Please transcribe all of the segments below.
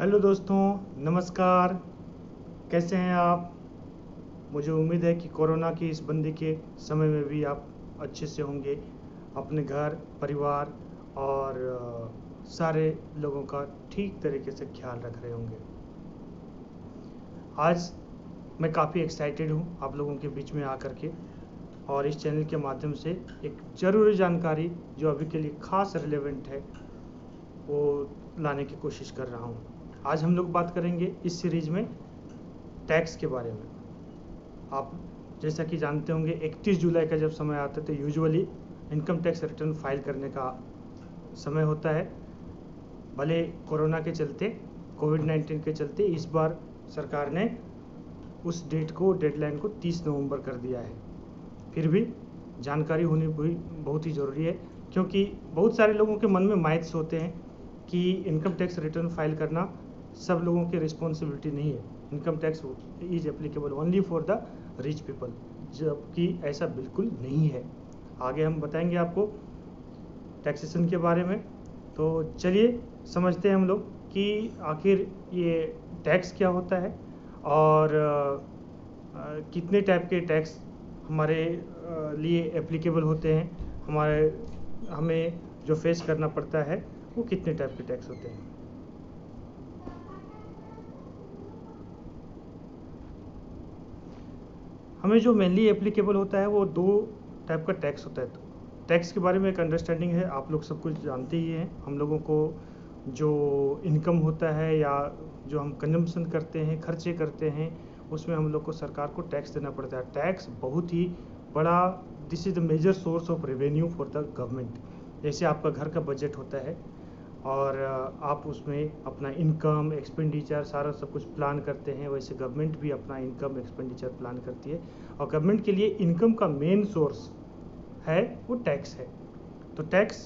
Hello दोस्तों, नमस्कार। कैसे हैं आप? मुझे उम्मीद है कि कोरोना की इस बंदी के समय में भी आप अच्छे से होंगे। अपने घर, परिवार और सारे लोगों का ठीक तरीके से ख्याल रख रहे होंगे। आज मैं काफ़ी एक्साइटेड हूँ आप लोगों के बीच में आकर के, और इस चैनल के माध्यम से एक ज़रूरी जानकारी जो अभी के लिए ख़ास रिलेवेंट है वो लाने की कोशिश कर रहा हूँ। आज हम लोग बात करेंगे इस सीरीज में टैक्स के बारे में। आप जैसा कि जानते होंगे 31 जुलाई का जब समय आता है तो usually income tax return file करने का समय होता है। भले कोरोना के चलते, कोविड-19 के चलते इस बार सरकार ने उस डेडलाइन को 30 नवंबर कर दिया है। फिर भी जानकारी होनी भी बहुत ही ज़रूरी है, क्योंकि बहुत सारे लोगों के मन में माइथ्स होते हैं कि इनकम टैक्स रिटर्न फाइल करना सब लोगों की रिस्पॉन्सिबिलिटी नहीं है। Income tax is applicable only for the rich people, जबकि ऐसा बिल्कुल नहीं है। आगे हम बताएंगे आपको टैक्सेशन के बारे में। तो चलिए समझते हैं हम लोग कि आखिर ये टैक्स क्या होता है और कितने टाइप के टैक्स हमारे लिए एप्लीकेबल होते हैं। हमें जो फेस करना पड़ता है वो कितने टाइप के टैक्स होते हैं। हमें जो मेनली एप्लीकेबल होता है वो 2 टाइप का टैक्स होता है। तो टैक्स के बारे में एक अंडरस्टैंडिंग है, आप लोग सब कुछ जानते ही हैं। हम लोगों को जो इनकम होता है या जो हम कंजम्पशन करते हैं, खर्चे करते हैं, उसमें हम लोग को सरकार को टैक्स देना पड़ता है। टैक्स बहुत ही बड़ा, this is the major source of revenue for the government. जैसे आपका घर का बजट होता है और आप उसमें अपना इनकम एक्सपेंडिचर सारा सब कुछ प्लान करते हैं, वैसे गवर्नमेंट भी अपना इनकम एक्सपेंडिचर प्लान करती है। और गवर्नमेंट के लिए इनकम का मेन सोर्स है वो टैक्स है। तो टैक्स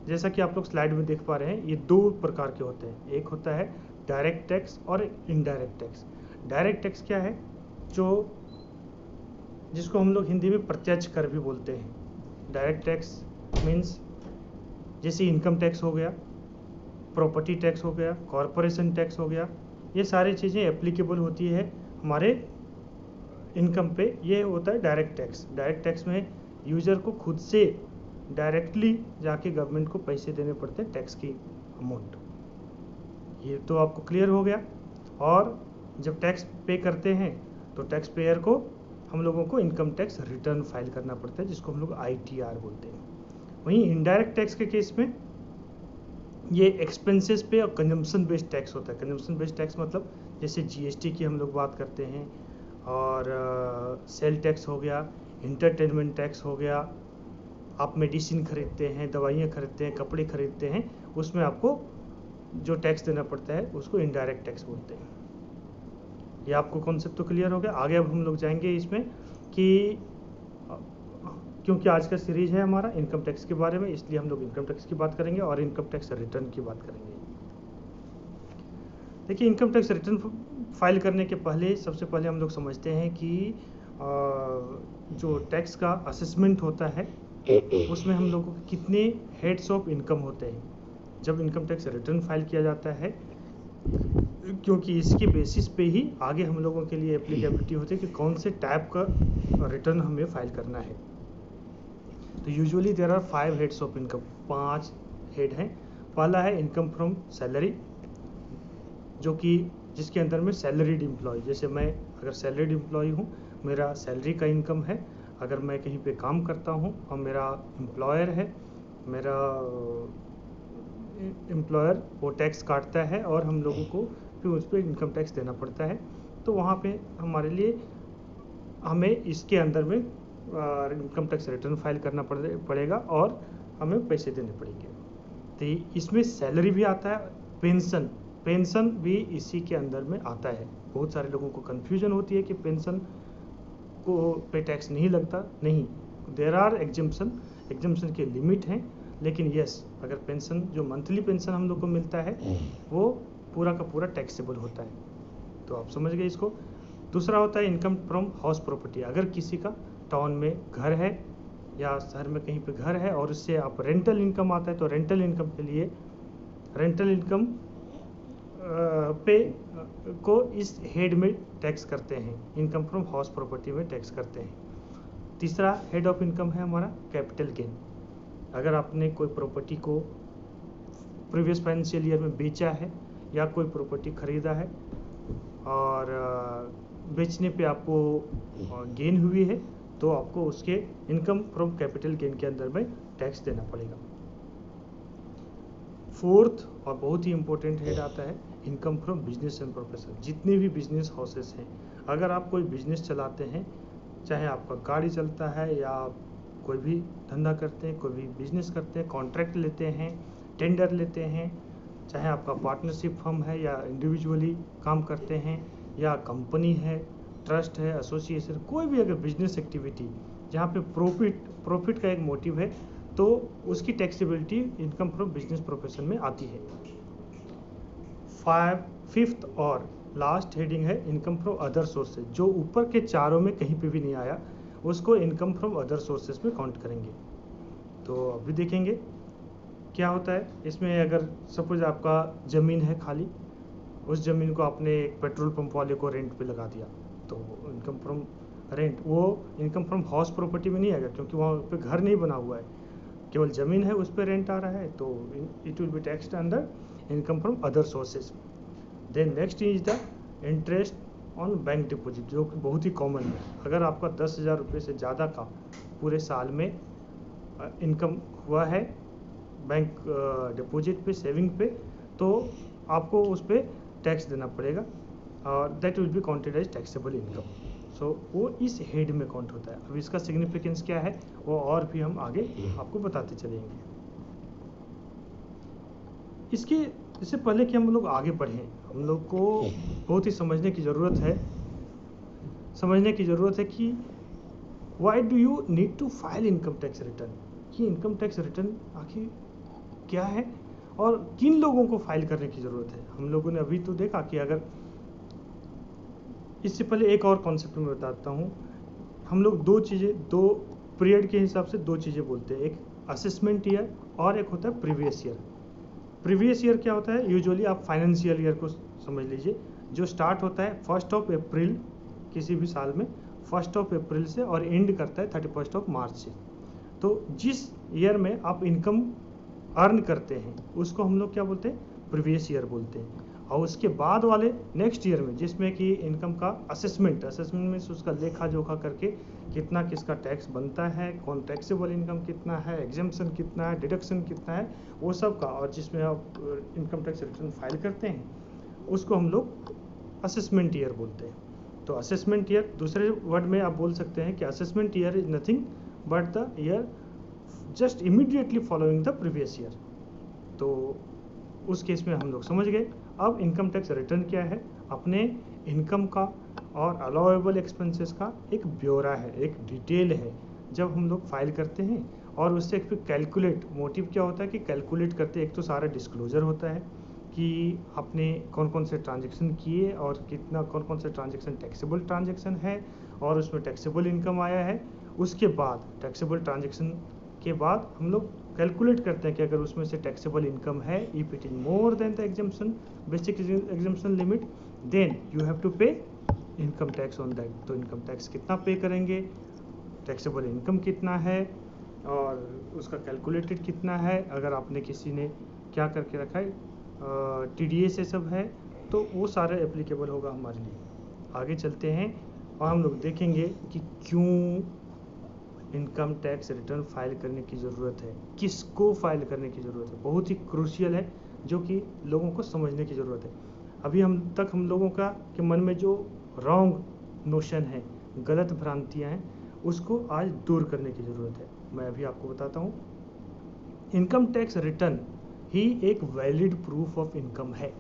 जैसा कि आप लोग स्लाइड में देख पा रहे हैं, ये 2 प्रकार के होते हैं। एक होता है डायरेक्ट टैक्स और इनडायरेक्ट टैक्स। डायरेक्ट टैक्स क्या है? जिसको हम लोग हिंदी में प्रत्यक्ष कर भी बोलते हैं। डायरेक्ट टैक्स मीन्स जैसे इनकम टैक्स हो गया, प्रॉपर्टी टैक्स हो गया, कॉरपोरेशन टैक्स हो गया, ये सारी चीज़ें एप्लीकेबल होती है हमारे इनकम पे। ये होता है डायरेक्ट टैक्स। डायरेक्ट टैक्स में यूज़र को खुद से डायरेक्टली जाके गवर्नमेंट को पैसे देने पड़ते हैं, टैक्स की अमाउंट। ये तो आपको क्लियर हो गया। और जब टैक्स पे करते हैं तो टैक्स पेयर को हम लोगों को इनकम टैक्स रिटर्न फाइल करना पड़ता है, जिसको हम लोग ITR बोलते हैं। वहीं इनडायरेक्ट टैक्स के केस में ये एक्सपेंसेस पे और कंजम्पशन बेस्ड टैक्स होता है। कंजम्पशन बेस्ड टैक्स मतलब जैसे GST की हम लोग बात करते हैं, और सेल टैक्स हो गया, इंटरटेनमेंट टैक्स हो गया। आप मेडिसिन खरीदते हैं, दवाइयाँ खरीदते हैं, कपड़े खरीदते हैं, उसमें आपको जो टैक्स देना पड़ता है उसको इनडायरेक्ट टैक्स बोलते हैं। ये आपको कॉन्सेप्ट तो क्लियर हो गया। आगे अब हम लोग जाएंगे इसमें कि क्योंकि आज का सीरीज है हमारा इनकम टैक्स के बारे में, इसलिए हम लोग इनकम टैक्स की बात करेंगे और इनकम टैक्स रिटर्न की बात करेंगे। देखिए, इनकम टैक्स रिटर्न फाइल करने के पहले सबसे पहले हम लोग समझते हैं कि जो टैक्स का असेसमेंट होता है उसमें हम लोगों को कितने हेड्स ऑफ इनकम होते हैं जब इनकम टैक्स रिटर्न फाइल किया जाता है, क्योंकि इसके बेसिस पे ही आगे हम लोगों के लिए एप्लीकेबिलिटी होती है कि कौन से टाइप का रिटर्न हमें फाइल करना है। तो usually there are 5 heads of income, 5 head हैं। पहला है इनकम फ्रॉम सैलरी, जो कि जिसके अंदर में सैलरीड एम्प्लॉय, जैसे मैं अगर सैलरीड एम्प्लॉय हूँ, मेरा सैलरी का इनकम है। अगर मैं कहीं पे काम करता हूँ और मेरा एम्प्लॉयर है, मेरा एम्प्लॉयर वो टैक्स काटता है और हम लोगों को फिर उस पर इनकम टैक्स देना पड़ता है। तो वहाँ पे हमारे लिए हमें इसके अंदर में इनकम टैक्स रिटर्न फाइल करना पड़ेगा और हमें पैसे देने पड़ेंगे। तो इसमें सैलरी भी आता है, पेंशन भी इसी के अंदर में आता है। बहुत सारे लोगों को कन्फ्यूजन होती है कि पेंशन को पे टैक्स नहीं लगता। नहीं, देयर आर एग्जम्पशन के लिमिट हैं, लेकिन यस, अगर पेंशन जो मंथली पेंशन हम लोग को मिलता है वो पूरा का पूरा टैक्सेबल होता है। तो आप समझ गए इसको। दूसरा होता है इनकम फ्रॉम हाउस प्रॉपर्टी। अगर किसी का टाउन में घर है या शहर में कहीं पे घर है और उससे आप रेंटल इनकम आता है, तो रेंटल इनकम के लिए रेंटल इनकम पे को इस हेड में टैक्स करते हैं, इनकम फ्रॉम हाउस प्रॉपर्टी में टैक्स करते हैं। तीसरा हेड ऑफ इनकम है हमारा कैपिटल गेन। अगर आपने कोई प्रॉपर्टी को प्रीवियस फाइनेंशियल ईयर में बेचा है या कोई प्रॉपर्टी खरीदा है और बेचने पे आपको गेन हुई है, तो आपको उसके इनकम फ्रॉम कैपिटल गेन के अंदर में टैक्स देना पड़ेगा। फोर्थ और बहुत ही इम्पोर्टेंट हेड आता है income from business and profession. जितने भी बिजनेस हाउसेस हैं, अगर आप कोई बिजनेस चलाते हैं, चाहे आपका गाड़ी चलता है या आप कोई भी धंधा करते हैं, कोई भी बिजनेस करते हैं, कॉन्ट्रैक्ट लेते हैं, टेंडर लेते हैं, चाहे आपका पार्टनरशिप फर्म है या इंडिविजुअली काम करते हैं या कंपनी है, ट्रस्ट है, एसोसिएशन, कोई भी अगर बिजनेस एक्टिविटी जहाँ पे प्रॉफिट का एक मोटिव है, तो उसकी taxability income from business profession में आती है। फिफ्थ और लास्ट हेडिंग है इनकम फ्रॉम अदर सोर्सेज। जो ऊपर के चारों में कहीं पे भी नहीं आया, उसको इनकम फ्रॉम अदर सोर्सेज में काउंट करेंगे। तो अभी देखेंगे क्या होता है इसमें। अगर सपोज आपका ज़मीन है खाली, उस ज़मीन को आपने एक पेट्रोल पंप वाले को रेंट पे लगा दिया, तो इनकम फ्रॉम रेंट, वो इनकम फ्रॉम हाउस प्रॉपर्टी में नहीं आएगा, क्योंकि वहाँ पे घर नहीं बना हुआ है, केवल ज़मीन है, उस पर रेंट आ रहा है, तो it will be taxed under income from other sources. Then next is the interest on bank deposit, जो कि बहुत ही कॉमन है। अगर आपका 10,000 रुपये से ज़्यादा का पूरे साल में इनकम हुआ है बैंक डिपॉजिट पे, सेविंग पे, तो आपको उस पर टैक्स देना पड़ेगा और that will be counted as taxable income. So वो इस हेड में काउंट होता है। अब इसका सिग्निफिकेंस क्या है वो और भी हम आगे आपको बताते चलेंगे। इससे पहले कि हम लोग आगे बढ़ें, हम लोग को बहुत ही समझने की ज़रूरत है कि why do you need to file income tax return. कि इनकम टैक्स रिटर्न आखिर क्या है और किन लोगों को फाइल करने की ज़रूरत है। हम लोगों ने अभी तो देखा कि अगर इससे पहले एक और कॉन्सेप्ट में बताता हूँ। हम लोग दो पीरियड के हिसाब से दो चीज़ें बोलते हैं, एक असेसमेंट ईयर और एक होता है प्रीवियस ईयर। प्रीवियस ईयर क्या होता है, यूजुअली आप फाइनेंशियल ईयर को समझ लीजिए, जो स्टार्ट होता है 1 अप्रैल किसी भी साल में, 1 अप्रैल से और एंड करता है 31 मार्च से। तो जिस ईयर में आप इनकम अर्न करते हैं उसको हम लोग क्या बोलते हैं, प्रीवियस ईयर बोलते हैं। और उसके बाद वाले नेक्स्ट ईयर में, जिसमें कि इनकम का असेसमेंट में उसका लेखा जोखा करके कितना किसका टैक्स बनता है, कौन टैक्सेबल इनकम कितना है, एग्जेम्पशन कितना है, डिडक्शन कितना है, वो सब का, और जिसमें आप इनकम टैक्स रिटर्न फाइल करते हैं, उसको हम लोग असेसमेंट ईयर बोलते हैं। तो असेसमेंट ईयर, दूसरे वर्ड में आप बोल सकते हैं कि assessment year is nothing but the year just immediately following the previous year. तो उस केस में हम लोग समझ गए। अब इनकम टैक्स रिटर्न क्या है, अपने इनकम का और अलाउएबल एक्सपेंसेस का एक ब्यौरा है, एक डिटेल है, जब हम लोग फाइल करते हैं। और उससे फिर कैलकुलेट, मोटिव क्या होता है कि कैलकुलेट करते, एक तो सारा डिस्क्लोजर होता है कि आपने कौन कौन से ट्रांजेक्शन किए और कितना, कौन कौन से ट्रांजेक्शन टैक्सेबल ट्रांजेक्शन है और उसमें टैक्सेबल इनकम आया है। उसके बाद टैक्सेबल ट्रांजेक्शन के बाद हम लोग कैलकुलेट करते हैं कि अगर उसमें से टैक्सेबल इनकम है, if it is more than the exemption, basic exemption limit, then you have to pay income tax on that. तो इनकम टैक्स कितना पे करेंगे, टैक्सेबल इनकम कितना है और उसका कैलकुलेटेड कितना है। अगर आपने किसी ने क्या करके रखा है, TDS से सब है, तो वो सारा एप्लीकेबल होगा हमारे लिए। आगे चलते हैं और हम लोग देखेंगे कि क्यों इनकम टैक्स रिटर्न फाइल करने की ज़रूरत है, किसको फाइल करने की ज़रूरत है। बहुत ही क्रूशियल है, जो कि लोगों को समझने की ज़रूरत है। अभी हम लोगों का के मन में जो रॉन्ग नोशन है, गलत भ्रांतियां हैं, उसको आज दूर करने की ज़रूरत है। मैं अभी आपको बताता हूँ। इनकम टैक्स रिटर्न ही एक वैलिड प्रूफ ऑफ इनकम है।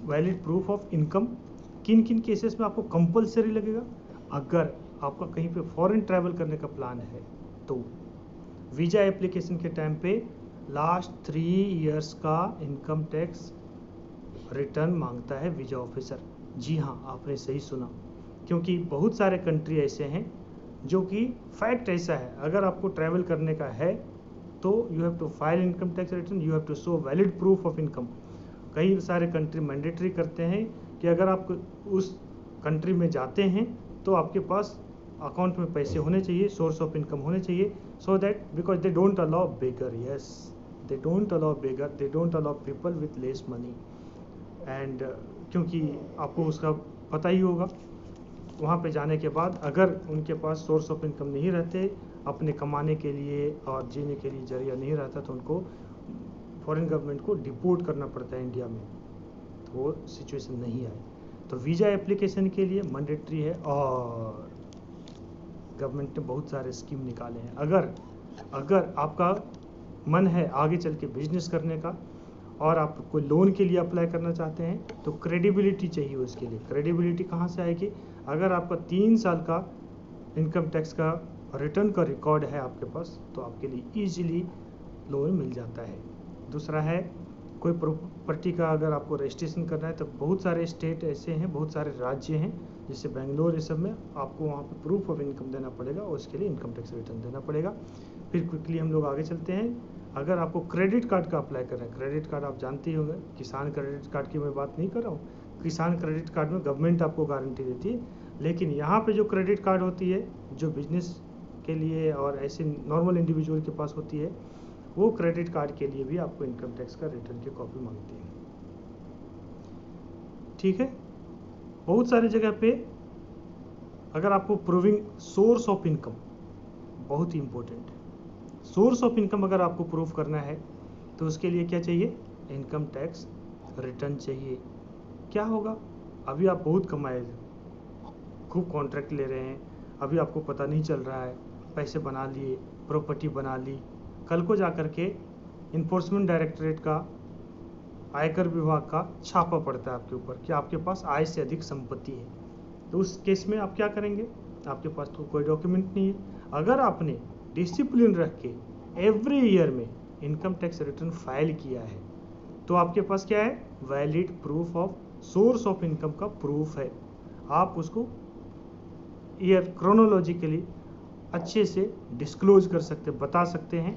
वैलिड प्रूफ ऑफ इनकम किन किन केसेस में आपको कंपलसरी लगेगा, अगर आपका कहीं पे फॉरेन ट्रैवल करने का प्लान है, तो वीज़ा एप्लीकेशन के टाइम पे लास्ट 3 इयर्स का इनकम टैक्स रिटर्न मांगता है वीज़ा ऑफिसर। जी हाँ, आपने सही सुना, क्योंकि बहुत सारे कंट्री ऐसे हैं जो कि फैक्ट ऐसा है, अगर आपको ट्रैवल करने का है तो you have to file income tax return, you have to show valid proof of income. कई सारे कंट्री मैंडेटरी करते हैं कि अगर आप उस कंट्री में जाते हैं तो आपके पास अकाउंट में पैसे होने चाहिए, सोर्स ऑफ इनकम होने चाहिए, so that because they don't allow beggar, yes they don't allow beggar, they don't allow people with less money. And क्योंकि आपको उसका पता ही होगा, वहाँ पे जाने के बाद अगर उनके पास सोर्स ऑफ इनकम नहीं रहते, अपने कमाने के लिए और जीने के लिए जरिया नहीं रहता, तो उनको फॉरेन गवर्नमेंट को डिपोर्ट करना पड़ता है इंडिया में, तो वो सिचुएशन नहीं आए। तो वीज़ा एप्लीकेशन के लिए मैंडेटरी है, और गवर्नमेंट ने बहुत सारे स्कीम निकाले हैं। अगर आपका मन है आगे चल के बिजनेस करने का और आप कोई लोन के लिए अप्लाई करना चाहते हैं, तो क्रेडिबिलिटी चाहिए उसके लिए। क्रेडिबिलिटी कहाँ से आएगी? अगर आपका 3 साल का इनकम टैक्स का रिटर्न का रिकॉर्ड है आपके पास, तो आपके लिए ईजिली लोन मिल जाता है। दूसरा है कोई प्रॉपर्टी का अगर आपको रजिस्ट्रेशन करना है, तो बहुत सारे स्टेट ऐसे हैं, बहुत सारे राज्य हैं, जैसे बेंगलोर, ये सब में आपको वहाँ पे प्रूफ ऑफ इनकम देना पड़ेगा और उसके लिए इनकम टैक्स रिटर्न देना पड़ेगा। फिर क्विकली हम लोग आगे चलते हैं। अगर आपको क्रेडिट कार्ड का अप्लाई करना है, क्रेडिट कार्ड आप जानते ही होंगे, किसान क्रेडिट कार्ड की मैं बात नहीं कर रहा हूँ। किसान क्रेडिट कार्ड में गवर्नमेंट आपको गारंटी देती है, लेकिन यहाँ पे जो क्रेडिट कार्ड होती है, जो बिजनेस के लिए और ऐसे नॉर्मल इंडिविजुअल के पास होती है, वो क्रेडिट कार्ड के लिए भी आपको इनकम टैक्स का रिटर्न की कॉपी मांगती है। ठीक है, बहुत सारी जगह पे अगर आपको प्रूविंग सोर्स ऑफ इनकम, बहुत ही इंपॉर्टेंट है, सोर्स ऑफ इनकम अगर आपको प्रूव करना है तो उसके लिए क्या चाहिए? इनकम टैक्स रिटर्न चाहिए। क्या होगा? अभी आप बहुत कमाए, खूब कॉन्ट्रैक्ट ले रहे हैं, अभी आपको पता नहीं चल रहा है, पैसे बना लिए, प्रॉपर्टी बना ली, कल को जा कर के इन्फोर्समेंट डायरेक्टरेट का, आयकर विभाग का छापा पड़ता है आपके ऊपर कि आपके पास आय से अधिक संपत्ति है। तो उस केस में आप क्या करेंगे? आपके पास तो कोई डॉक्यूमेंट नहीं है। अगर आपने डिसिप्लिन रख के एवरी ईयर में इनकम टैक्स रिटर्न फाइल किया है, तो आपके पास क्या है? Valid proof of source of income का प्रूफ है। आप उसको ईयर क्रोनोलॉजिकली अच्छे से डिस्क्लोज कर सकते, बता सकते हैं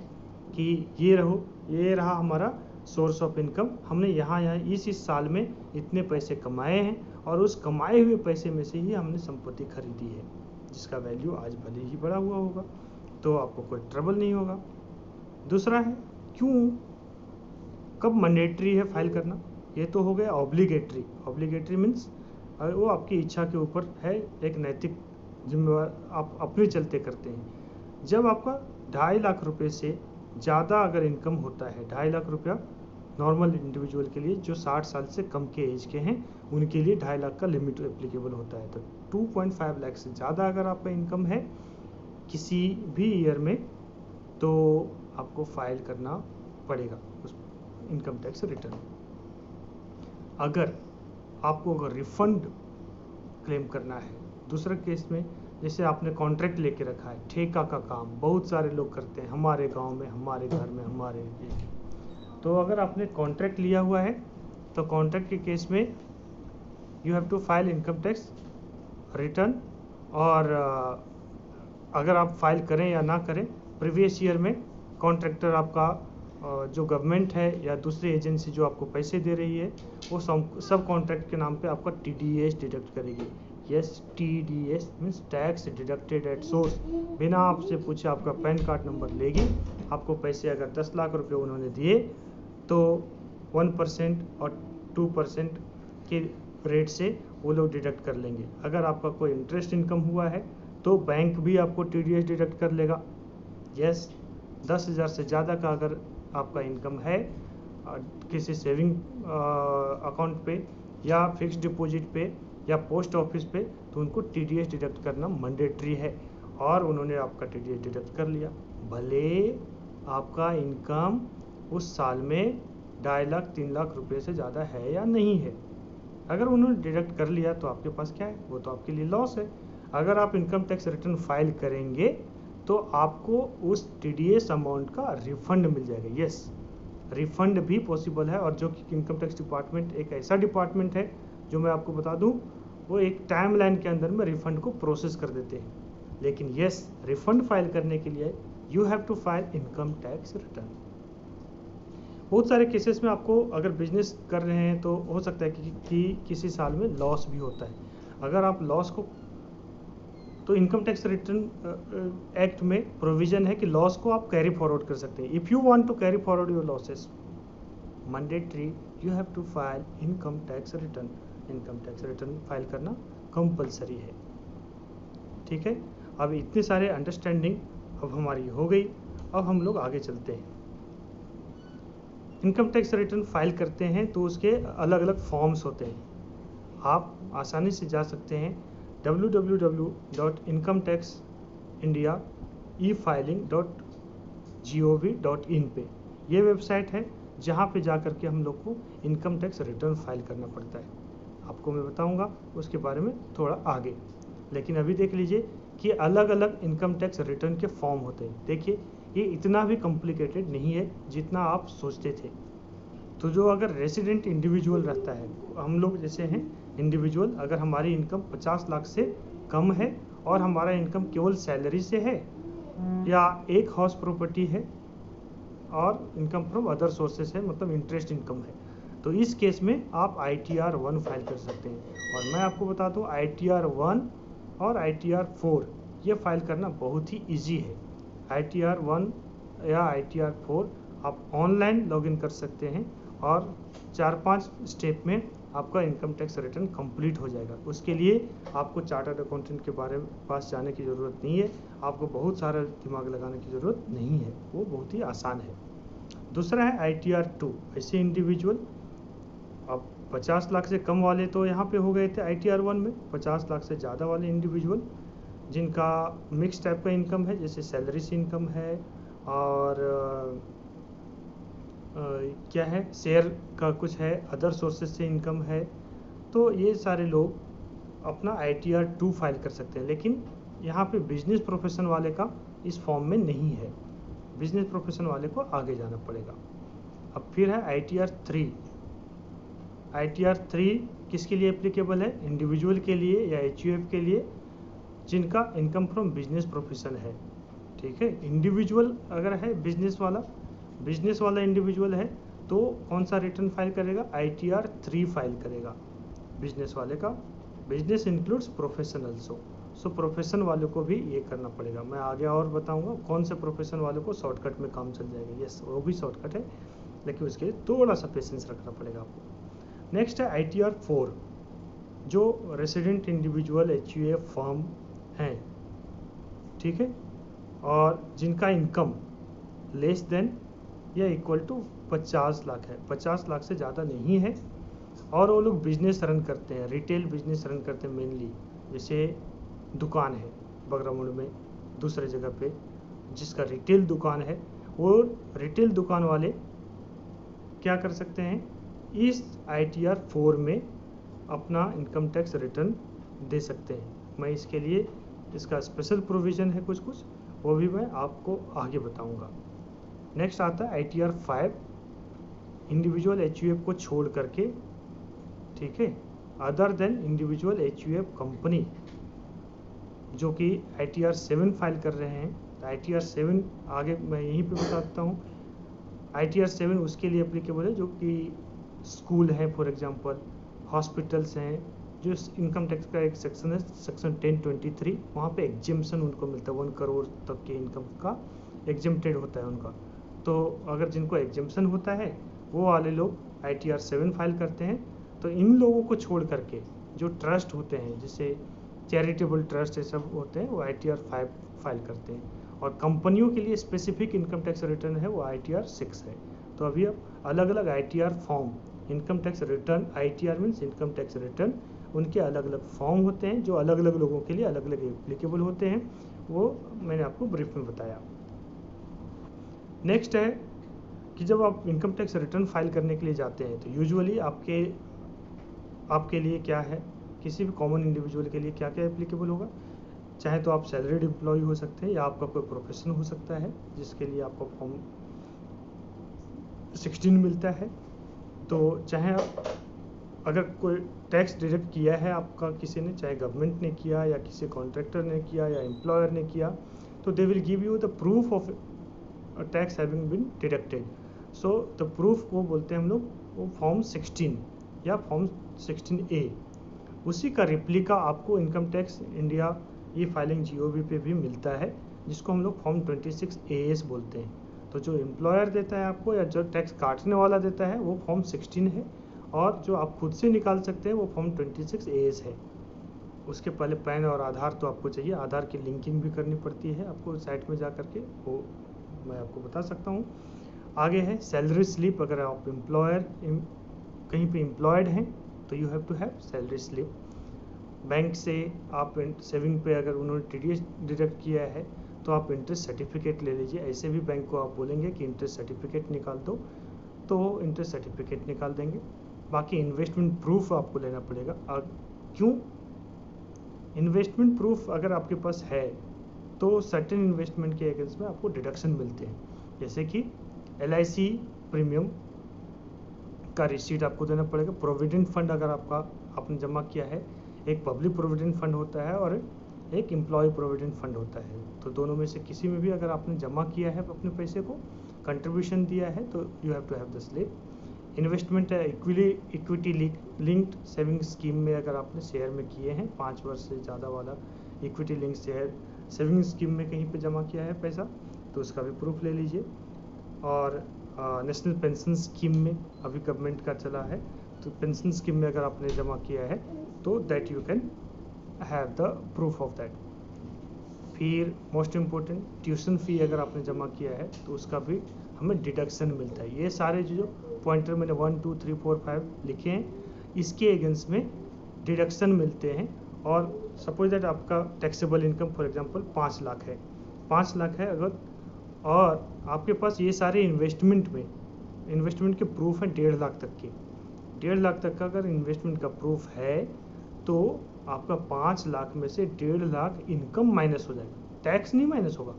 कि ये रहा हमारा सोर्स ऑफ इनकम, हमने यहाँ इस साल में इतने पैसे कमाए हैं और उस कमाए हुए पैसे में से ही हमने संपत्ति खरीदी है, जिसका वैल्यू आज भले ही बढ़ा हुआ होगा, तो आपको कोई ट्रबल नहीं होगा। दूसरा है क्यों, कब मैंडेटरी है फाइल करना? ये तो हो गया ऑब्लिगेटरी। ऑब्लिगेटरी मीन्स वो आपकी इच्छा के ऊपर है, एक नैतिक जिम्मेवार आप अपने चलते करते हैं। जब आपका 2.5 लाख रुपए से ज़्यादा अगर इनकम होता है, 2.5 लाख रुपया नॉर्मल इंडिविजुअल के लिए जो 60 साल से कम के एज के हैं, उनके लिए 2.5 लाख का लिमिट एप्लीकेबल होता है। तो 2.5 लाख से ज़्यादा अगर आपका इनकम है किसी भी ईयर में, तो आपको फाइल करना पड़ेगा उस इनकम टैक्स रिटर्न। अगर रिफंड क्लेम करना है, दूसरे केस में जैसे आपने कॉन्ट्रैक्ट लेके रखा है, ठेका का काम बहुत सारे लोग करते हैं, हमारे गांव में, हमारे घर में, हमारे ये, तो अगर आपने कॉन्ट्रैक्ट लिया हुआ है, तो कॉन्ट्रैक्ट के केस में you have to file income tax return. और अगर आप फाइल करें या ना करें, प्रीवियस ईयर में कॉन्ट्रैक्टर आपका जो गवर्नमेंट है या दूसरी एजेंसी जो आपको पैसे दे रही है, वो सब कॉन्ट्रैक्ट के नाम पे आपका TDS डिडक्ट करेगी। Yes, TDS means tax deducted at source. बिना आपसे पूछे आपका पैन कार्ड नंबर लेगी, आपको पैसे अगर 10 लाख रुपए उन्होंने दिए, तो 1% और 2% के रेट से वो लोग डिडक्ट कर लेंगे। अगर आपका कोई इंटरेस्ट इनकम हुआ है, तो बैंक भी आपको TDS डिडक्ट कर लेगा। यस, 10,000 से ज़्यादा का अगर आपका इनकम है किसी सेविंग अकाउंट पे या फिक्स्ड डिपॉजिट पे या पोस्ट ऑफिस पे, तो उनको TDS डिडक्ट करना मैंडेटरी है, और उन्होंने आपका TDS डिडक्ट कर लिया, भले आपका इनकम उस साल में 2.5 लाख 3 लाख रुपए से ज़्यादा है या नहीं है। अगर उन्होंने डिडक्ट कर लिया तो आपके पास क्या है? वो तो आपके लिए लॉस है। अगर आप इनकम टैक्स रिटर्न फाइल करेंगे तो आपको उस TDS अमाउंट का रिफंड मिल जाएगा। यस, रिफंड भी पॉसिबल है, और जो कि इनकम टैक्स डिपार्टमेंट एक ऐसा डिपार्टमेंट है जो मैं आपको बता दूं, वो एक टाइम लाइन के अंदर में रिफंड को प्रोसेस कर देते हैं। लेकिन यस, रिफंड फाइल करने के लिए you have to file income tax return. बहुत सारे केसेस में आपको अगर बिजनेस कर रहे हैं तो हो सकता है कि किसी साल में लॉस भी होता है। अगर आप लॉस को, तो इनकम टैक्स रिटर्न एक्ट में प्रोविजन है कि लॉस को आप कैरी फॉरवर्ड कर सकते हैं। If you want to carry forward your losses, mandatory you have to file income tax return. Income tax return file करना कंपलसरी है। ठीक है, अब इतने सारे अंडरस्टैंडिंग अब हमारी हो गई। अब हम लोग आगे चलते हैं। इनकम टैक्स रिटर्न फाइल करते हैं तो उसके अलग अलग फॉर्म्स होते हैं। आप आसानी से जा सकते हैं www.incometaxindia.efiling.gov.in पे। ये वेबसाइट है जहाँ पे जा कर के हम लोग को इनकम टैक्स रिटर्न फाइल करना पड़ता है। आपको मैं बताऊंगा उसके बारे में थोड़ा आगे, लेकिन अभी देख लीजिए कि अलग अलग इनकम टैक्स रिटर्न के फॉर्म होते हैं। देखिए, ये इतना भी कॉम्प्लिकेटेड नहीं है जितना आप सोचते थे। तो जो अगर रेसिडेंट इंडिविजुअल रहता है, हम लोग जैसे हैं इंडिविजुअल, अगर हमारी इनकम 50 लाख से कम है और हमारा इनकम केवल सैलरी से है या एक हाउस प्रॉपर्टी है और इनकम फ्रॉम अदर सोर्सेस है, मतलब इंटरेस्ट इनकम है, तो इस केस में आप ITR 1 फाइल कर सकते हैं। और मैं आपको बता दूं ITR 1 और ITR 4 ये फाइल करना बहुत ही इजी है। ITR 1 या ITR 4 आप ऑनलाइन लॉगिन कर सकते हैं और 4-5 स्टेप में आपका इनकम टैक्स रिटर्न कंप्लीट हो जाएगा। उसके लिए आपको चार्टर्ड अकाउंटेंट के बारे में पास जाने की ज़रूरत नहीं है, आपको बहुत सारा दिमाग लगाने की ज़रूरत नहीं है, वो बहुत ही आसान है। दूसरा है ITR 2, ऐसे इंडिविजुअल, अब 50 लाख से कम वाले तो यहाँ पे हो गए थे ITR 1 में। 50 लाख से ज़्यादा वाले इंडिविजुअल जिनका मिक्स टाइप का इनकम है, जैसे सैलरी से इनकम है और क्या है, शेयर का कुछ है, अदर सोर्सेज से इनकम है, तो ये सारे लोग अपना ITR 2 फाइल कर सकते हैं। लेकिन यहाँ पे बिजनेस प्रोफेशन वाले का इस फॉर्म में नहीं है, बिजनेस प्रोफेशन वाले को आगे जाना पड़ेगा। अब फिर है ITR 3। ITR 3 किसके लिए एप्लीकेबल है? इंडिविजुअल के लिए या HUF के लिए जिनका इनकम फ्रॉम बिजनेस प्रोफेशन है। ठीक है, इंडिविजुअल अगर है बिजनेस वाला इंडिविजुअल है तो कौन सा रिटर्न फाइल करेगा? ITR 3 फाइल करेगा बिजनेस वाले का। बिजनेस इंक्लूड्स प्रोफेशन ऑल्सो, सो प्रोफेशन वालों को भी ये करना पड़ेगा। मैं आगे और बताऊंगा कौन से प्रोफेशन वालों को शॉर्टकट में काम चल जाएगा। यस, वो भी शॉर्टकट है, लेकिन उसके लिए थोड़ा सा पेशेंस रखना पड़ेगा आपको। नेक्स्ट है ITR 4, जो रेसिडेंट इंडिविजुअल HUF फर्म हैं, ठीक है, और जिनका इनकम लेस देन या इक्वल टू 50 लाख है, 50 लाख से ज़्यादा नहीं है, और वो लोग बिजनेस रन करते हैं, रिटेल बिजनेस रन करते हैं मेनली। जैसे दुकान है बगरामुंड में दूसरे जगह पे, जिसका रिटेल दुकान है, वो रिटेल दुकान वाले क्या कर सकते हैं? इस ITR 4 में अपना इनकम टैक्स रिटर्न दे सकते हैं। मैं इसके लिए इसका स्पेशल प्रोविज़न है कुछ, वो भी मैं आपको आगे बताऊंगा। नेक्स्ट आता है ITR 5, इंडिविजुअल HUF को छोड़ करके, ठीक है, other than individual HUF company जो कि ITR 7 फाइल कर रहे हैं। तो ITR 7 आगे मैं यहीं पे बता देता हूँ। ITR 7 उसके लिए एप्लीकेबल है जो कि स्कूल है, फॉर एग्जांपल हॉस्पिटल्स हैं, जो इनकम टैक्स का एक सेक्शन है, सेक्शन 1023, वहाँ पे एग्जेम्पशन उनको मिलता है, 1 करोड़ तक के इनकम का एग्जेम्प्टेड होता है उनका। तो अगर जिनको एग्जेम्पशन होता है वो वाले लोग ITR 7 फाइल करते हैं। तो इन लोगों को छोड़ करके जो ट्रस्ट होते हैं, जैसे चैरिटेबल ट्रस्ट ये सब होते हैं, वो ITR 5 फाइल करते हैं। और कंपनियों के लिए स्पेसिफिक इनकम टैक्स रिटर्न है, वो ITR 6 है। तो अभी अब अलग अलग ITR form, income tax return, ITR means income tax return, उनके अलग अलग फॉर्म होते हैं जो अलग अलग लोगों के लिए अलग अलग एप्लीकेबल होते हैं, वो मैंने आपको ब्रीफ में बताया। नेक्स्ट है कि जब आप इनकम टैक्स रिटर्न फाइल करने के लिए जाते हैं तो यूजुअली आपके लिए क्या है, किसी भी कॉमन इंडिविजुअल के लिए क्या क्या एप्लीकेबल होगा? चाहे तो आप सैलरीड एम्प्लॉय हो सकते हैं या आपका कोई प्रोफेशन हो सकता है जिसके लिए आपको फॉर्म 16 मिलता है। तो चाहे अगर कोई टैक्स डिडक्ट किया है आपका किसी ने, चाहे गवर्नमेंट ने किया या किसी कॉन्ट्रैक्टर ने किया या एम्प्लॉयर ने किया, तो they will give you the proof of tax having been deducted. So the proof वो बोलते हैं हम लोग, वो फॉर्म 16 या फॉर्म 16A। उसी का रिप्लिका आपको इनकम टैक्स इंडिया ई फाइलिंग GOV पे भी मिलता है, जिसको हम लोग फॉर्म 26AS बोलते हैं। तो जो एम्प्लॉयर देता है आपको या जो टैक्स काटने वाला देता है वो फॉर्म 16 है, और जो आप खुद से निकाल सकते हैं वो फॉर्म 26AS है। उसके पहले पैन और आधार तो आपको चाहिए, आधार की लिंकिंग भी करनी पड़ती है आपको साइट में जा करके, वो मैं आपको बता सकता हूँ। आगे है सैलरी स्लिप। अगर आप एम्प्लॉयर कहीं पे एम्प्लॉयड हैं तो you have to have salary slip. Bank से आप सेविंग पे अगर उन्होंने TDS डिडक्ट किया है तो आप इंटरेस्ट सर्टिफिकेट ले लीजिए। ऐसे भी बैंक को आप बोलेंगे कि इंटरेस्ट सर्टिफिकेट निकाल दो, तो इंटरेस्ट सर्टिफिकेट निकाल देंगे। बाकी इन्वेस्टमेंट प्रूफ आपको लेना पड़ेगा। क्यों? इन्वेस्टमेंट प्रूफ अगर आपके पास है तो सर्टेन इन्वेस्टमेंट के अगेंस्ट में आपको डिडक्शन मिलते हैं, जैसे कि LIC प्रीमियम का रिसीट आपको देना पड़ेगा। प्रोविडेंट फंड अगर आपने जमा किया है, एक पब्लिक प्रोविडेंट फंड होता है और एक एम्प्लॉय प्रोविडेंट फंड होता है, तो दोनों में से किसी में भी अगर आपने जमा किया है अपने पैसे को, कंट्रीब्यूशन दिया है, तो you have to have the slip. Investment है इक्विटी लिंक्ड सेविंग स्कीम में अगर आपने शेयर में किए हैं 5 वर्ष से ज़्यादा वाला equity link share saving scheme में कहीं पे जमा किया है पैसा, तो उसका भी प्रूफ ले लीजिए। और नेशनल पेंशन स्कीम में अभी गवर्नमेंट का चला है, तो पेंशन स्कीम में अगर आपने जमा किया है तो that you can have the proof of that. फिर मोस्ट इम्पोर्टेंट ट्यूशन फ़ी अगर आपने जमा किया है तो उसका भी हमें डिडक्शन मिलता है। ये सारे जो पॉइंटर मैंने 1 2 3 4 5 लिखे हैं, इसके अगेंस्ट में डिडक्शन मिलते हैं। और सपोज दैट आपका taxable income for example 5 lakh है, 5 लाख है अगर, और आपके पास ये सारे इन्वेस्टमेंट के प्रूफ हैं 1.5 लाख तक के, 1.5 लाख तक का अगर इन्वेस्टमेंट का प्रूफ है तो आपका 5 लाख में से 1.5 लाख इनकम माइनस हो जाएगा, टैक्स नहीं माइनस होगा,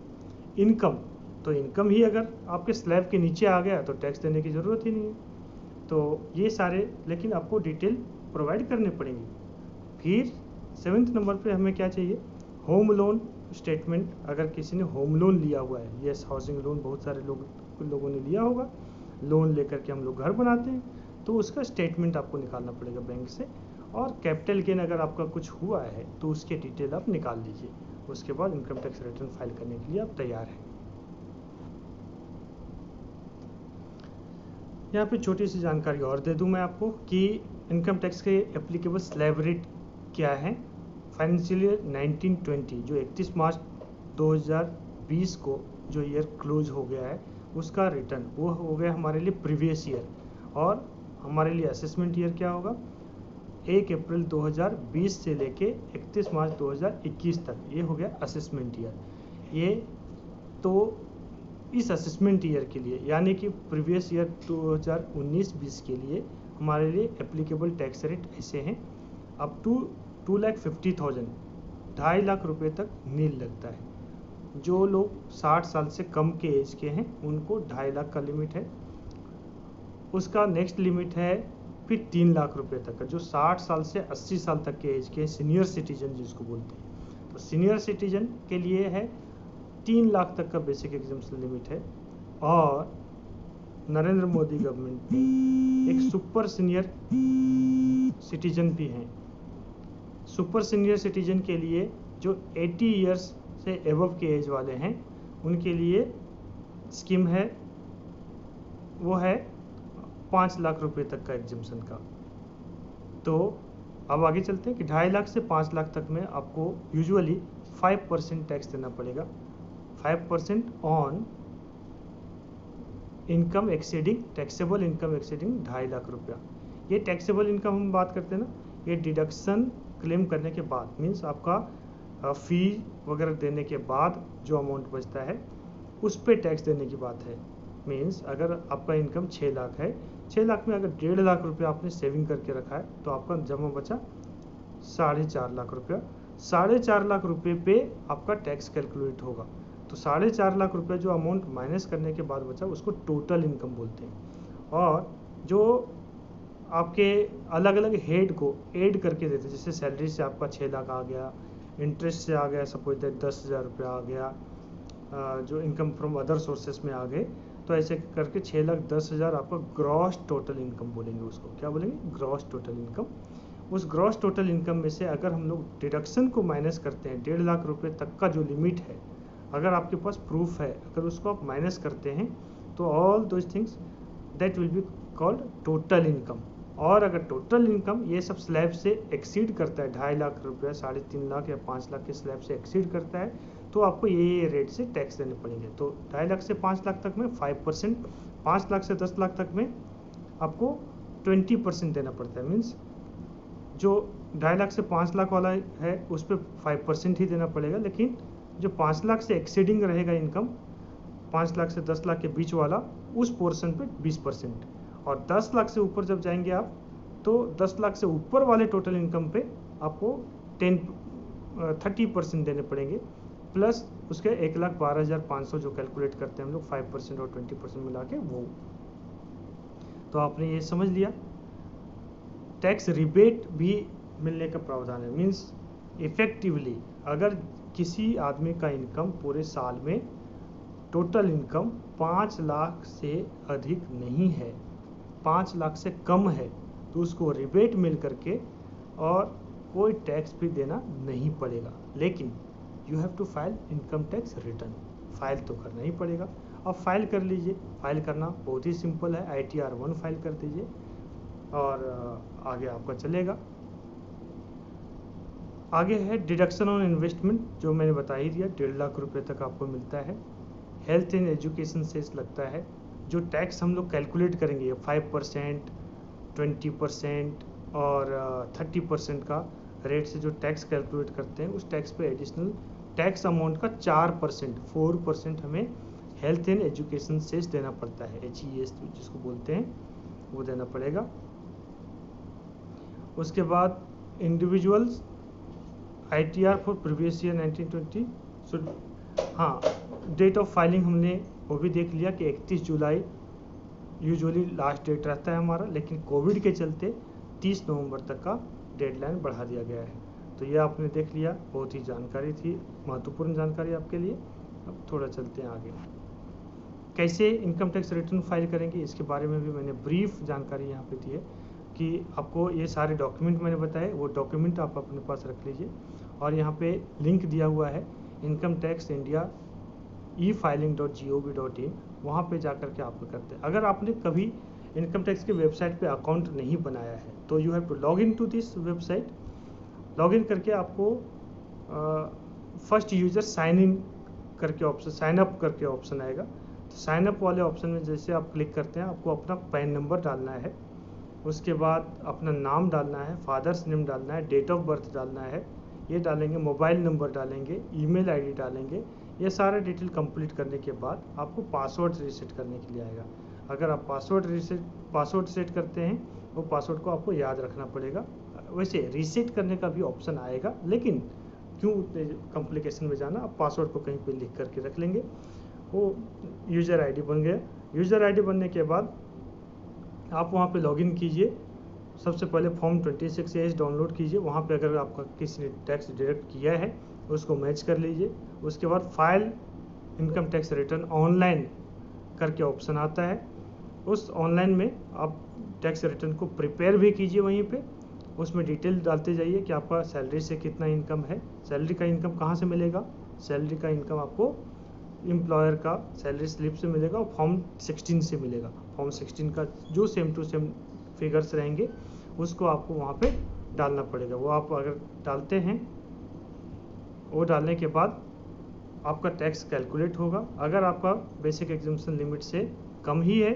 इनकम। तो इनकम ही अगर आपके स्लैब के नीचे आ गया तो टैक्स देने की ज़रूरत ही नहीं है। तो ये सारे लेकिन आपको डिटेल प्रोवाइड करने पड़ेंगे। फिर 7th नंबर पे हमें क्या चाहिए? Home loan statement. अगर किसी ने होम लोन लिया हुआ है, यस हाउसिंग लोन बहुत सारे लोगों ने लिया होगा, लोन लेकर के हम लोग घर बनाते हैं, तो उसका स्टेटमेंट आपको निकालना पड़ेगा बैंक से। और कैपिटल गेन अगर आपका कुछ हुआ है तो उसके डिटेल आप निकाल लीजिए। उसके बाद इनकम टैक्स रिटर्न फाइल करने के लिए आप तैयार हैं। यहाँ पे छोटी सी जानकारी और दे दूँ मैं आपको कि इनकम टैक्स के एप्लीकेबल स्लैब रेट क्या है। फाइनेंशियल ईयर 1920 जो 31 मार्च 2020 को जो ईयर क्लोज हो गया है, उसका रिटर्न वो हो गया हमारे लिए प्रीवियस ईयर, और हमारे लिए असेसमेंट ईयर क्या होगा 1 अप्रैल 2020 से लेके 31 मार्च 2021 तक, ये हो गया असेसमेंट ईयर। ये तो इस असेसमेंट ईयर के लिए यानी कि प्रीवियस ईयर 2019-20 के लिए हमारे लिए एप्लीकेबल टैक्स रेट ऐसे हैं। अप टू 2,50,000 2.5 लाख रुपए तक नील लगता है। जो लोग 60 साल से कम के एज के हैं उनको 2.5 लाख का लिमिट है। उसका नेक्स्ट लिमिट है फिर 3 लाख रुपए तक का, जो 60 साल से 80 साल तक के एज के सीनियर सिटीजन जिसको बोलते हैं। तो सीनियर सिटीजन के लिए है 3 लाख तक का बेसिक एग्जम्पशन लिमिट है। और नरेंद्र मोदी गवर्नमेंट में एक सुपर सीनियर सिटीजन भी हैं। सुपर सीनियर सिटीजन के लिए जो 80 इयर्स से एबव के एज वाले हैं उनके लिए स्कीम है, वो है 5 लाख रुपए तक का एग्जम्पशन का। तो अब आगे चलते हैं कि 2.5 लाख से 5 लाख तक में आपको यूजुअली 5% टैक्स देना पड़ेगा। 5% on income exceeding taxable income exceeding 2.5 lakh रुपया। ये टैक्सेबल इनकम हम बात करते हैं ना, ये डिडक्शन क्लेम करने के बाद मीन्स आपका फी वगैरह देने के बाद जो अमाउंट बचता है उस पे टैक्स देने की बात है। मीन्स अगर आपका इनकम 6 लाख है, 6 लाख में अगर 1.5 लाख रुपया आपने सेविंग करके रखा है तो आपका जमा बचा 4.5 लाख रुपया। 4.5 लाख रुपये पे आपका टैक्स कैलकुलेट होगा। तो 4.5 लाख रुपये जो अमाउंट माइनस करने के बाद बचा उसको टोटल इनकम बोलते हैं। और जो आपके अलग अलग हेड को ऐड करके देते हैं, जैसे सैलरी से आपका 6 लाख आ गया, इंटरेस्ट से आ गया सपोज दैट 10,000 रुपया आ गया, जो इनकम फ्रॉम अदर सोर्सेस में आ गए, तो ऐसे करके 6,10,000 आपका ग्रॉस टोटल इनकम बोलेंगे उसको। क्या बोलेंगे? Gross total income. उस ग्रॉस टोटल इनकम में से अगर हम लोग डिडक्शन को माइनस करते हैं, 1.5 लाख रुपए तक का जो लिमिट है, अगर आपके पास प्रूफ है, अगर उसको आप माइनस करते हैं तो all those things that will be called total income. और अगर टोटल इनकम ये सब स्लैब से एक्सीड करता है, 2.5 लाख रुपया, 3.5 लाख या 5 लाख के स्लैब से एक्सीड करता है, तो आपको ये रेट से टैक्स देने पड़ेंगे। तो 2.5 लाख से 5 लाख तक में 5%, 5 लाख से 10 लाख तक में आपको 20% देना पड़ता है। मीन्स जो 2.5 लाख से 5 लाख वाला है उस पर 5% ही देना पड़ेगा, लेकिन जो 5 लाख से एक्सीडिंग रहेगा इनकम, 5 लाख से 10 लाख के बीच वाला, उस पोर्शन पे 20%। और 10 लाख से ऊपर जब जाएंगे आप, तो 10 लाख से ऊपर वाले टोटल इनकम पे आपको 30% देने पड़ेंगे, प्लस उसके 1,12,500 जो कैलकुलेट करते हैं हम लोग 5% और 20% मिला के वो। तो आपने ये समझ लिया। टैक्स रिबेट भी मिलने का प्रावधान है। मीन्स इफेक्टिवली अगर किसी आदमी का इनकम पूरे साल में टोटल इनकम 5 लाख से अधिक नहीं है, 5 लाख से कम है, तो उसको रिबेट मिल करके और कोई टैक्स भी देना नहीं पड़ेगा। लेकिन you have to file income tax return. File तो करना ही पड़ेगा। अब फाइल कर लीजिए। फाइल करना बहुत ही सिंपल है। ITR 1 फाइल कर दीजिए और आगे आपका चलेगा। आगे है डिडक्शन ऑन इन्वेस्टमेंट, जो मैंने बता ही दिया, 1.5 लाख रुपए तक आपको मिलता है। हेल्थ एंड एजुकेशन सेस लगता है। जो टैक्स हम लोग कैलकुलेट करेंगे 5%, 20% और 30% का रेट से जो टैक्स कैलकुलेट करते हैं, उस टैक्स पे एडिशनल टैक्स अमाउंट का 4% हमें हेल्थ एंड एजुकेशन सेस देना पड़ता है। HES जिसको बोलते हैं, वो देना पड़ेगा। उसके बाद individuals ITR for previous year 1920। सो हाँ, डेट ऑफ फाइलिंग हमने वो भी देख लिया कि 31 जुलाई यूजुअली लास्ट डेट रहता है हमारा, लेकिन कोविड के चलते 30 नवंबर तक का डेडलाइन बढ़ा दिया गया है। तो ये आपने देख लिया, बहुत ही जानकारी थी, महत्वपूर्ण जानकारी आपके लिए। अब थोड़ा चलते हैं आगे। कैसे इनकम टैक्स रिटर्न फाइल करेंगे, इसके बारे में भी मैंने ब्रीफ जानकारी यहाँ पे दी है कि आपको ये सारे डॉक्यूमेंट मैंने बताए, वो डॉक्यूमेंट आप अपने पास रख लीजिए। और यहाँ पे लिंक दिया हुआ है इनकम टैक्स इंडिया e-filing.gov.in, वहाँ पे जा कर के आप करते हैं। अगर आपने कभी इनकम टैक्स के वेबसाइट पे अकाउंट नहीं बनाया है, तो you have to log in to this website. Log in करके आपको फर्स्ट यूजर साइन इन करके ऑप्शन, साइन अप करके ऑप्शन आएगा। तो साइन अप वाले ऑप्शन में जैसे आप क्लिक करते हैं, आपको अपना पैन नंबर डालना है, उसके बाद अपना नाम डालना है, फादर्स नेम डालना है, डेट ऑफ बर्थ डालना है, ये डालेंगे, मोबाइल नंबर डालेंगे, ईमेल आईडी डालेंगे। ये सारा डिटेल कंप्लीट करने के बाद आपको पासवर्ड रीसेट करने के लिए आएगा। अगर आप पासवर्ड सेट करते हैं, वो पासवर्ड को आपको याद रखना पड़ेगा। वैसे रीसेट करने का भी ऑप्शन आएगा, लेकिन क्यों उतने कॉम्प्लिकेशन में जाना, आप पासवर्ड को कहीं पे लिख करके रख लेंगे। वो यूज़र आईडी बन गया। यूज़र आईडी बनने के बाद आप वहाँ पे लॉगिन कीजिए। सबसे पहले फॉर्म 26A डाउनलोड कीजिए। वहाँ पे अगर आपका किसी ने टैक्स डिडक्ट किया है उसको मैच कर लीजिए। उसके बाद file income tax return online करके ऑप्शन आता है। उस ऑनलाइन में आप टैक्स रिटर्न को प्रिपेयर भी कीजिए। वहीं पे उसमें डिटेल डालते जाइए कि आपका सैलरी से कितना इनकम है। सैलरी का इनकम कहाँ से मिलेगा? सैलरी का इनकम आपको एम्प्लॉयर का सैलरी स्लिप से मिलेगा और फॉर्म 16 से मिलेगा। फॉर्म 16 का जो सेम टू सेम फिगर्स रहेंगे उसको आपको वहाँ पे डालना पड़ेगा। वो आप अगर डालते हैं, वो डालने के बाद आपका टैक्स कैलकुलेट होगा। अगर आपका बेसिक एग्जम्पशन लिमिट से कम ही है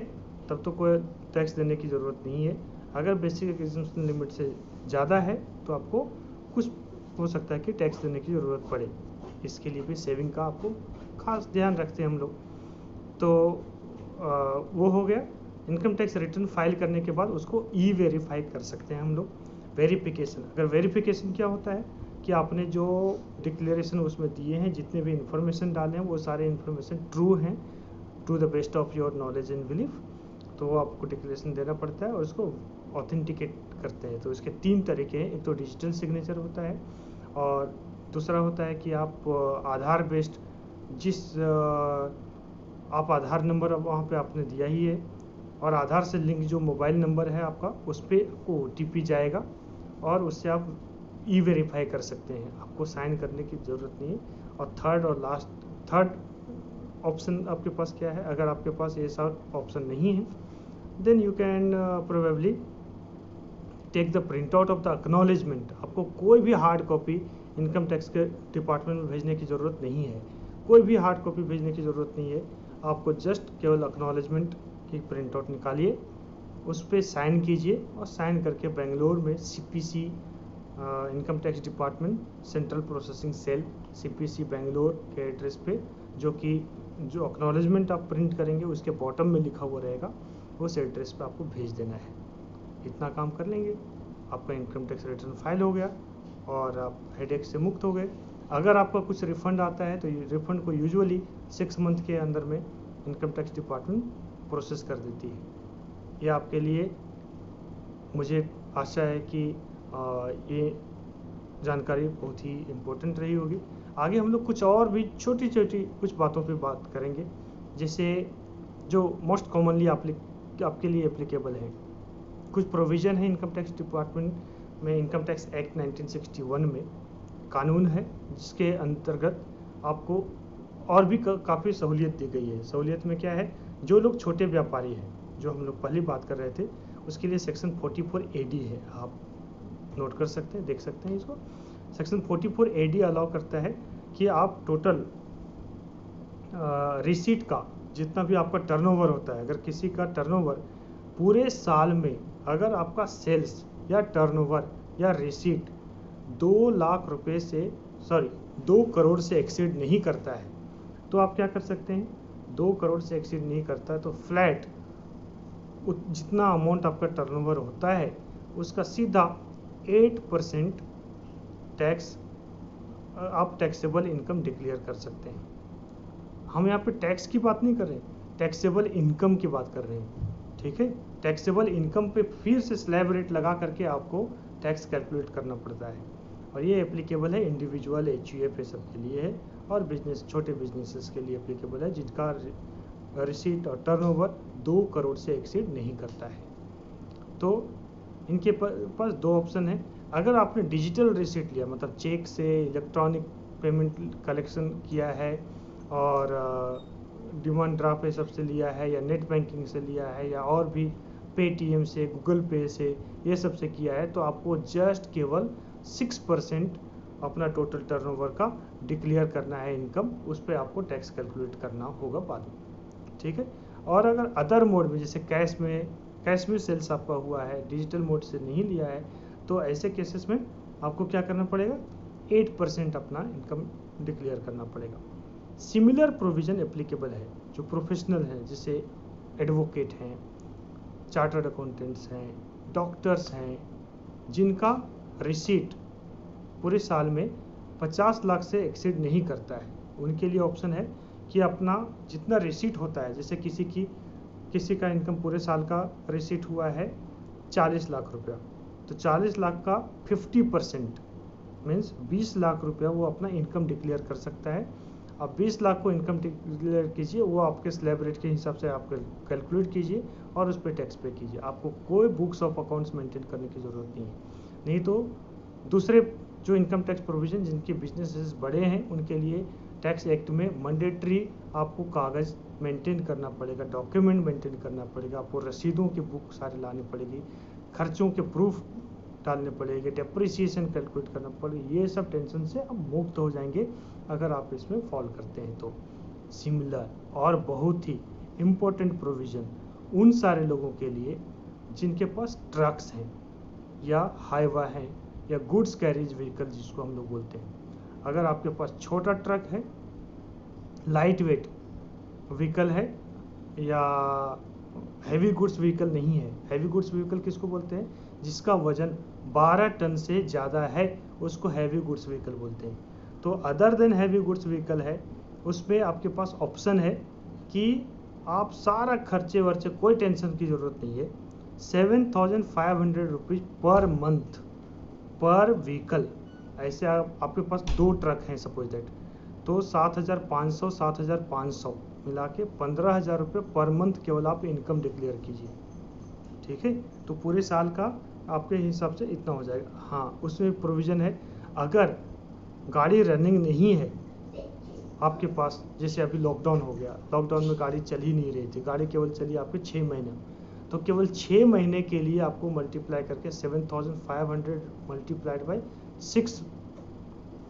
तब तो कोई टैक्स देने की ज़रूरत नहीं है। अगर बेसिक एग्जम्पशन लिमिट से ज़्यादा है तो आपको कुछ हो सकता है कि टैक्स देने की ज़रूरत पड़े। इसके लिए भी सेविंग का आपको खास ध्यान रखते हैं हम लोग। तो वो हो गया। इनकम टैक्स रिटर्न फाइल करने के बाद उसको ई-वेरीफाई कर सकते हैं हम लोग। वेरिफिकेशन, अगर वेरिफिकेशन क्या होता है कि आपने जो डिक्लेरेशन उसमें दिए हैं, जितने भी इंफॉर्मेशन डाले हैं, वो सारे इंफॉर्मेशन ट्रू हैं to the best of your knowledge and belief. तो वो आपको डिक्लेरेशन देना पड़ता है और उसको ऑथेंटिकेट करते हैं। तो इसके 3 तरीके हैं। एक तो डिजिटल सिग्नेचर होता है और दूसरा होता है कि आप आधार बेस्ड जिस आप आधार नंबर अब वहाँ पे आपने दिया ही है, और आधार से लिंक जो मोबाइल नंबर है आपका, उस पर OTP जाएगा और उससे आप E-वेरीफाई कर सकते हैं। आपको साइन करने की ज़रूरत नहीं है। और थर्ड ऑप्शन आपके पास क्या है? अगर आपके पास ऐसा ऑप्शन नहीं है, then you can probably take the print out of the acknowledgement. आपको कोई भी हार्ड कॉपी इनकम टैक्स के डिपार्टमेंट में भेजने की ज़रूरत नहीं है, कोई भी हार्ड कॉपी भेजने की ज़रूरत नहीं है। आपको जस्ट केवल एक्नॉलेजमेंट की प्रिंट आउट निकालिए, उस पर साइन कीजिए, और साइन करके बेंगलोर में CPC income tax department central processing cell CPC Bangalore के एड्रेस पे, जो जो एक्नॉलेजमेंट आप प्रिंट करेंगे उसके बॉटम में लिखा हुआ रहेगा, उस एड्रेस पे आपको भेज देना है। इतना काम कर लेंगे, आपका इनकम टैक्स रिटर्न फाइल हो गया और आप हेडेक से मुक्त हो गए। अगर आपका कुछ रिफंड आता है तो रिफंड को यूजुअली 6 मंथ के अंदर में इनकम टैक्स डिपार्टमेंट प्रोसेस कर देती है। ये आपके लिए, मुझे आशा है कि ये जानकारी बहुत ही इम्पोर्टेंट रही होगी। आगे हम लोग कुछ और भी छोटी छोटी कुछ बातों पे बात करेंगे, जैसे जो मोस्ट कॉमनली आपके लिए एप्लीकेबल है। कुछ प्रोविज़न है इनकम टैक्स डिपार्टमेंट में, इनकम टैक्स एक्ट 1961 में कानून है, जिसके अंतर्गत आपको और भी काफ़ी सहूलियत दी गई है। सहूलियत में क्या है? जो लोग छोटे व्यापारी हैं, जो हम लोग पहले बात कर रहे थे, उसके लिए सेक्शन 44 AD है। आप नोट कर सकते हैं, देख सकते हैं इसको। सेक्शन 44 AD अलाउ करता है कि आप टोटल रिसीट का जितना भी आपका टर्नओवर होता है, अगर किसी का टर्नओवर पूरे साल में, अगर आपका सेल्स या टर्नओवर या रिसीट 2 लाख रुपए से 2 करोड़ से एक्सीड नहीं करता है, तो आप क्या कर सकते हैं? 2 करोड़ से एक्सीड नहीं करता है तो फ्लैट जितना अमाउंट आपका टर्नओवर होता है उसका सीधा 8% टैक्स आप टैक्सेबल इनकम डिक्लेयर कर सकते हैं। हम यहाँ पे टैक्स की बात नहीं कर रहे हैं, टैक्सेबल इनकम की बात कर रहे हैं, ठीक है। टैक्सेबल इनकम पे फिर से स्लैब रेट लगा करके आपको टैक्स कैलकुलेट करना पड़ता है, और ये एप्लीकेबल है इंडिविजुअल, HUF सब के लिए है, और बिजनेस, छोटे बिजनेसेस के लिए एप्लीकेबल है जिनका रिसीट और टर्नओवर 2 करोड़ से एक्सीड नहीं करता है। तो इनके पास 2 ऑप्शन है। अगर आपने डिजिटल रिसीट लिया, मतलब चेक से इलेक्ट्रॉनिक पेमेंट कलेक्शन किया है और डिमांड ड्राफ्ट सबसे लिया है, या नेट बैंकिंग से लिया है, या और भी पेटीएम से, गूगल पे से, ये सब से किया है, तो आपको जस्ट केवल 6% अपना टोटल टर्नओवर का डिक्लेयर करना है इनकम, उस पर आपको टैक्स कैलकुलेट करना होगा बाद में, ठीक है। और अगर अदर मोड में, जैसे कैश में सेल्स आपका हुआ है, डिजिटल मोड से नहीं लिया है, तो ऐसे केसेस में आपको क्या करना पड़ेगा? 8% अपना इनकम डिक्लेयर करना पड़ेगा। सिमिलर प्रोविज़न एप्लीकेबल है जो प्रोफेशनल हैं, जैसे एडवोकेट हैं, चार्टर्ड अकाउंटेंट्स हैं, डॉक्टर्स हैं, जिनका रिसीट पूरे साल में 50 लाख से एक्सीड नहीं करता है। उनके लिए ऑप्शन है कि अपना जितना रिसीट होता है, जैसे किसी का इनकम पूरे साल का रिसीट हुआ है 40 लाख रुपया, तो 40 लाख का 50% मीन्स 20 लाख रुपया वो अपना इनकम डिक्लेयर कर सकता है। अब 20 लाख को इनकम डिक्लेयर कीजिए, वो आपके स्लैब रेट के हिसाब से आप कैलकुलेट कीजिए और उस पर टैक्स पे कीजिए। आपको कोई बुक्स ऑफ अकाउंट्स मेंटेन करने की ज़रूरत नहीं है। नहीं तो दूसरे जो इनकम टैक्स प्रोविज़न जिनके बिजनेसेस बड़े हैं, उनके लिए टैक्स एक्ट में मैंडेटरी आपको कागज़ मेंटेन करना पड़ेगा, डॉक्यूमेंट मेंटेन करना पड़ेगा, आपको रसीदों की बुक सारी लानी पड़ेगी, खर्चों के प्रूफ डालने पड़ेंगे, डेप्रिसिएशन कैलकुलेट करना पड़ेगा। ये सब टेंशन से आप मुक्त हो जाएंगे अगर आप इसमें फॉल करते हैं तो। सिमिलर और बहुत ही इम्पोर्टेंट प्रोविज़न उन सारे लोगों के लिए जिनके पास ट्रक्स हैं या हाईवा हैं या गुड्स कैरिज व्हीकल जिसको हम लोग बोलते हैं। अगर आपके पास छोटा ट्रक है, लाइट वेट व्हीकल है, या हैवी गुड्स व्हीकल नहीं है। हैवी गुड्स व्हीकल किसको बोलते हैं? जिसका वजन 12 टन से ज़्यादा है, उसको हैवी गुड्स व्हीकल बोलते हैं। तो other than heavy goods vehicle है, उसमें आपके पास ऑप्शन है कि आप सारा खर्चे वर्चे, कोई टेंशन की ज़रूरत नहीं है। 7,500 रुपीज़ पर मंथ पर व्हीकल। ऐसे आपके पास 2 ट्रक हैं सपोज दैट, तो 7,500 मिला के 15,000 रुपये पर मंथ केवल आप इनकम डिक्लेयर कीजिए, ठीक है। तो पूरे साल का आपके हिसाब से इतना हो जाएगा। हाँ, उसमें प्रोविज़न है, अगर गाड़ी रनिंग नहीं है आपके पास, जैसे अभी लॉकडाउन हो गया, लॉकडाउन में गाड़ी चल ही नहीं रही थी, गाड़ी केवल चली आपके 6 महीने, तो केवल 6 महीने के लिए आपको मल्टीप्लाई करके 7,500 मल्टीप्लाइड बाई 6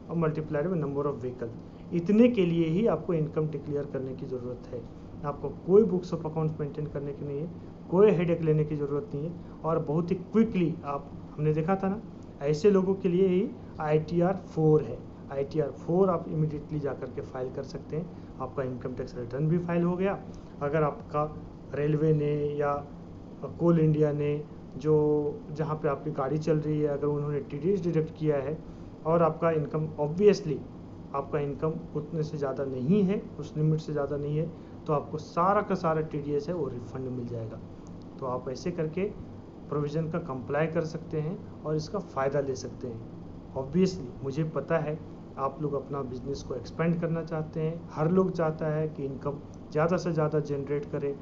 और multiplied by number of vehicle, इतने के लिए ही आपको इनकम डिक्लेयर करने की ज़रूरत है। आपको कोई बुक्स ऑफ अकाउंट्स मेंटेन करने की नहीं है, कोई हेडेक लेने की ज़रूरत नहीं है, और बहुत ही क्विकली आप, हमने देखा था ना, ऐसे लोगों के लिए ही ITR 4 है। ITR 4 आप इमीडिएटली जा कर के फाइल कर सकते हैं, आपका इनकम टैक्स रिटर्न भी फाइल हो गया। अगर आपका रेलवे ने या कोल इंडिया ने जो जहाँ पे आपकी गाड़ी चल रही है, अगर उन्होंने TDS डिडक्ट किया है और आपका इनकम, ऑब्वियसली आपका इनकम उतने से ज़्यादा नहीं है, उस लिमिट से ज़्यादा नहीं है, तो आपको सारा का सारा TDS है वो रिफंड मिल जाएगा। तो आप ऐसे करके प्रोविज़न का कंप्लाई कर सकते हैं और इसका फ़ायदा ले सकते हैं। ऑब्वियसली मुझे पता है आप लोग अपना बिजनेस को एक्सपेंड करना चाहते हैं, हर लोग चाहता है कि इनकम ज़्यादा से ज़्यादा जनरेट करे,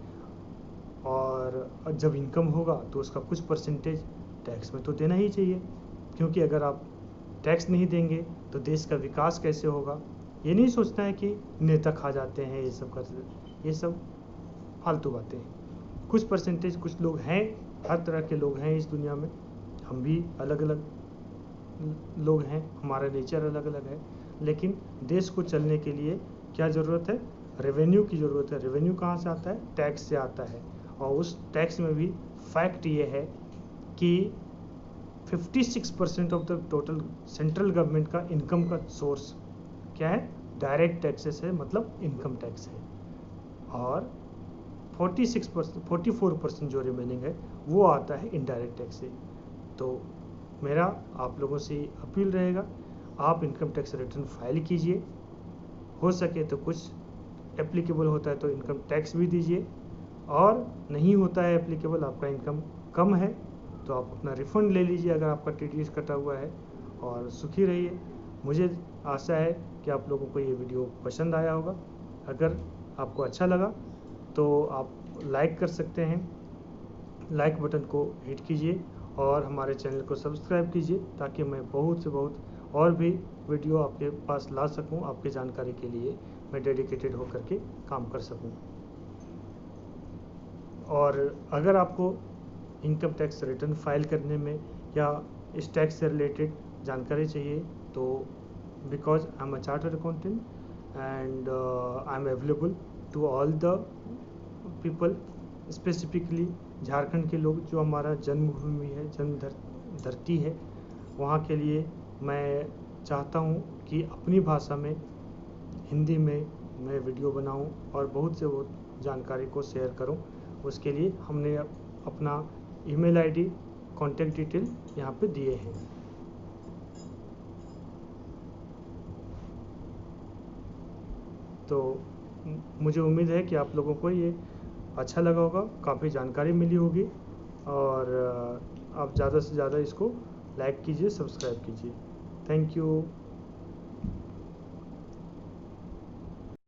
और जब इनकम होगा तो उसका कुछ परसेंटेज टैक्स में तो देना ही चाहिए, क्योंकि अगर आप टैक्स नहीं देंगे तो देश का विकास कैसे होगा। ये नहीं सोचना है कि नेता खा जाते हैं, ये सब कर, ये सब फालतू बातें हैं। कुछ परसेंटेज, कुछ लोग हैं, हर तरह के लोग हैं इस दुनिया में, हम भी अलग अलग लोग हैं, हमारा नेचर अलग अलग है, लेकिन देश को चलने के लिए क्या ज़रूरत है, रेवेन्यू की ज़रूरत है। रेवेन्यू कहाँ से आता है, टैक्स से आता है, और उस टैक्स में भी फैक्ट ये है कि 56% of the total central government का इनकम का सोर्स क्या है, डायरेक्ट टैक्सेस है, मतलब इनकम टैक्स है, और 44% जो रिमेनिंग है वो आता है इनडायरेक्ट टैक्स से। तो मेरा आप लोगों से अपील रहेगा, आप इनकम टैक्स रिटर्न फाइल कीजिए, हो सके तो कुछ एप्लीकेबल होता है तो इनकम टैक्स भी दीजिए, और नहीं होता है एप्लीकेबल, आपका इनकम कम है तो आप अपना रिफंड ले लीजिए अगर आपका TDS कटा हुआ है, और सुखी रहिए। मुझे आशा है कि आप लोगों को ये वीडियो पसंद आया होगा। अगर आपको अच्छा लगा तो आप लाइक कर सकते हैं, लाइक बटन को हिट कीजिए और हमारे चैनल को सब्सक्राइब कीजिए, ताकि मैं बहुत से बहुत और भी वीडियो आपके पास ला सकूं, आपकी जानकारी के लिए मैं डेडिकेटेड होकर के काम कर सकूं। और अगर आपको इनकम टैक्स रिटर्न फाइल करने में या इस टैक्स से रिलेटेड जानकारी चाहिए, तो because I am a chartered accountant and I am available to all the people, specifically Jharkhand के लोग, जो हमारा जन्मभूमि है, जन्म धरती है, वहाँ के लिए मैं चाहता हूँ कि अपनी भाषा में, हिंदी में मैं वीडियो बनाऊँ और बहुत से बहुत जानकारी को शेयर करूँ। उसके लिए हमने अपना ईमेल ID, कॉन्टैक्ट डिटेल यहाँ पे दिए हैं। तो मुझे उम्मीद है कि आप लोगों को ये अच्छा लगा होगा, काफ़ी जानकारी मिली होगी, और आप ज़्यादा से ज़्यादा इसको लाइक कीजिए, सब्सक्राइब कीजिए। Thank you.